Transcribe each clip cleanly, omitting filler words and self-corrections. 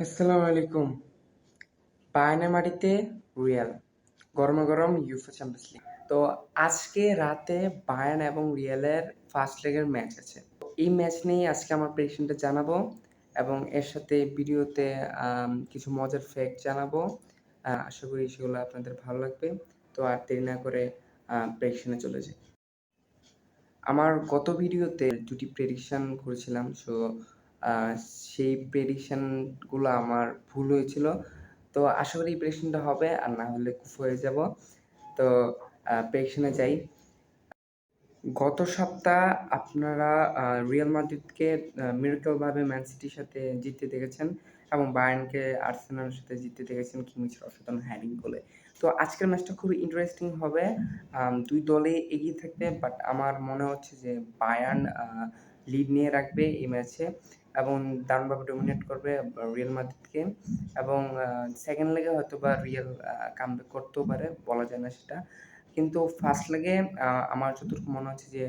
আসসালামু আলাইকুম। বায়ার্নের মাটিতে রিয়াল, গরমা গরম ইউফা চ্যাম্পিয়ন্স লিগ। তো আজকে রাতে বায়ার্ন এবং রিয়ালের ফার্স্ট লেগের ম্যাচ আছে। এই ম্যাচ নিয়ে আজকে আমার প্রেডিকশনটা জানাবো এবং এর সাথে ভিডিওতে কিছু মজার ফ্যাক্ট জানাবো। আশা করি সেগুলো আপনাদের ভালো লাগবে। তো আর দেরি না করে প্রেডিকশনে চলে যাই। আমার গত ভিডিওতে দুটি প্রেডিকশন করেছিলাম, সেই প্রেডিকশনগুলো আমার ভুল হয়েছিল। তো আশা করি এই প্রেডিকশনটা হবে, আর না হলে কুফ হয়ে যাব। তো প্রেডিকশনে যাই। গত সপ্তাহ আপনারা রিয়াল মাদ্রিদকে মিরাকলভাবে ম্যান সিটির সাথে জিততে দেখেছেন এবং বায়ার্নকে আর্সেনালের সাথে জিততে দেখেছেন কিমিচের অসাধারণ হেডিং গোলে। তো আজকের ম্যাচটা খুবই ইন্টারেস্টিং হবে। দুই দলে এগিয়ে থাকবে, বাট আমার মনে হচ্ছে যে বায়ার্ন লিড নিয়ে রাখবে এই ম্যাচে এবং দারুণভাবে ডমিনেট করবে রিয়াল মাদ্রিদকে। এবং সেকেন্ড লেগে হয়তো বা রিয়াল কামব্যাক করতেও পারে, বলা যায় না সেটা। কিন্তু ফার্স্ট লেগে আমার যতটুকু মনে হচ্ছে যে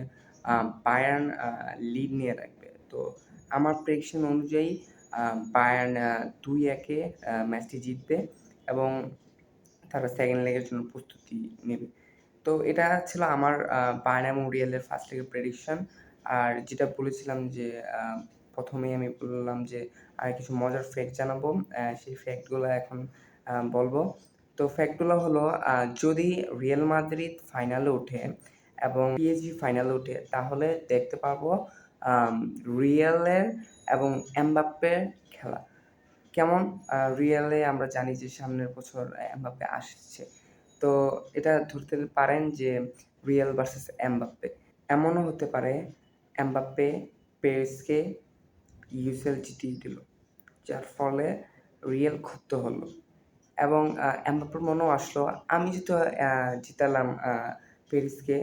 বায়ার্ন লিড নিয়ে রাখবে। তো আমার প্রেডিকশন অনুযায়ী বায়ার্ন 2-1 ম্যাচটি জিতবে এবং তারা সেকেন্ড লেগের জন্য প্রস্তুতি নেবে। তো এটা ছিল আমার বায়ার্ন এবং রিয়ালের ফার্স্ট লেগের প্রেডিকশন। আর যেটা বলেছিলাম যে প্রথমেই আমি বললাম যে আর কিছু মজার ফ্যাক্ট জানাবো, সেই ফ্যাক্টগুলো এখন বলবো। তো ফ্যাক্টগুলো হলো, যদি রিয়াল মাদ্রিদ ফাইনালে ওঠে এবং পিএসজি ফাইনালে ওঠে, তাহলে দেখতে পাবো রিয়ালের এবং এমবাপ্পের খেলা। কেমন? রিয়ালে আমরা জানি যে সামনের বছর এমবাপ্পে আসছে। তো এটা ধরতে পারেন যে রিয়াল ভার্সেস এমবাপ্পে। এমনও হতে পারে এমবাপ্পে পেরেসকে ইউসিএল জিতিয়ে দিল, যার ফলে রিয়াল ক্ষুব্ধ হলো এবং এমবাপ্পের মনেও আসলো আমি যেহেতু জিতালাম পেরিসকে,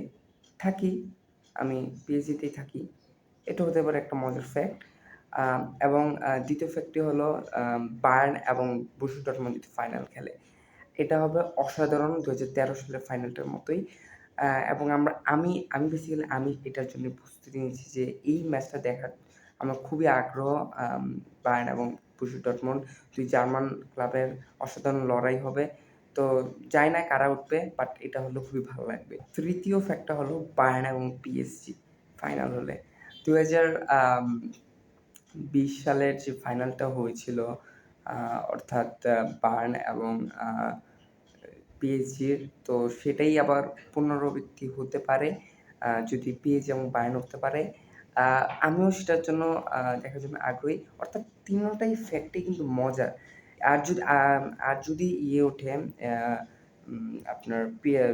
থাকি, আমি পিএসজিতেই থাকি। এটা হতে পারে একটা মজার ফ্যাক্ট। এবং দ্বিতীয় ফ্যাক্টটি হলো বায়ার্ন এবং বরুসিয়া ডর্টমুন্ড যদি ফাইনাল খেলে, এটা হবে অসাধারণ 2013 সালের ফাইনালটার মতোই। এবং আমি বেসিক্যালি এটার জন্য প্রস্তুতি নিয়েছি যে এই ম্যাচটা দেখার আমার খুবই আগ্রহ। বায়ার্ন এবং বরুসিয়া ডর্টমুন্ড, দুই জার্মান ক্লাবের অসাধারণ লড়াই হবে। তো জানি না কারা উঠবে, বাট এটা হলো খুবই ভালো লাগবে। তৃতীয় ফ্যাক্টটা হলো বায়ার্ন এবং পিএসজি ফাইনাল হলে 2020 সালের যে ফাইনালটা হয়েছিল, অর্থাৎ বায়ার্ন এবং পিএসজির, তো সেটাই আবার পুনরাবৃত্তি হতে পারে যদি পিএসজি এবং বায়ার্ন উঠতে পারে। আমিও সেটার জন্য দেখার জন্য আগ্রহী। অর্থাৎ তিনটাই ফ্যাক্টই কিন্তু মজার। আর যদি ইয়ে ওঠে, আপনার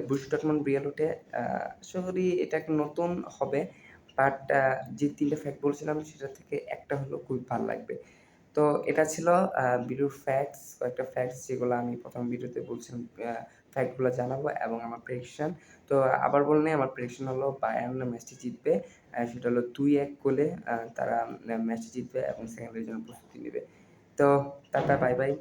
বরুসিয়া ডর্টমুন্ড রিয়াল ওঠে, আশা করি এটা একটা নতুন হবে। বাট যে 3টে ফ্যাক্ট বলছিলাম সেটা থেকে একটা হলেও খুবই ভালো লাগবে। তো এটা ছিল ভিডিওর ফ্যাক্টস, কয়েকটা ফ্যাক্টস যেগুলো আমি প্রথম ভিডিওতে বলছিলাম, ফ্যাক্টগুলো জানাবো এবং আমার প্রেডিকশন। তো আবার বলে নেই, আমার প্রেডিকশন হলো বায়ার্ন ম্যাচটি জিতবে। সেটা হলো 2-1 গোলে তারা ম্যাচটি জিতবে এবং সেকেন্ড লেগের জন্য প্রস্তুতি নেবে। তো টাটা, বাই বাই।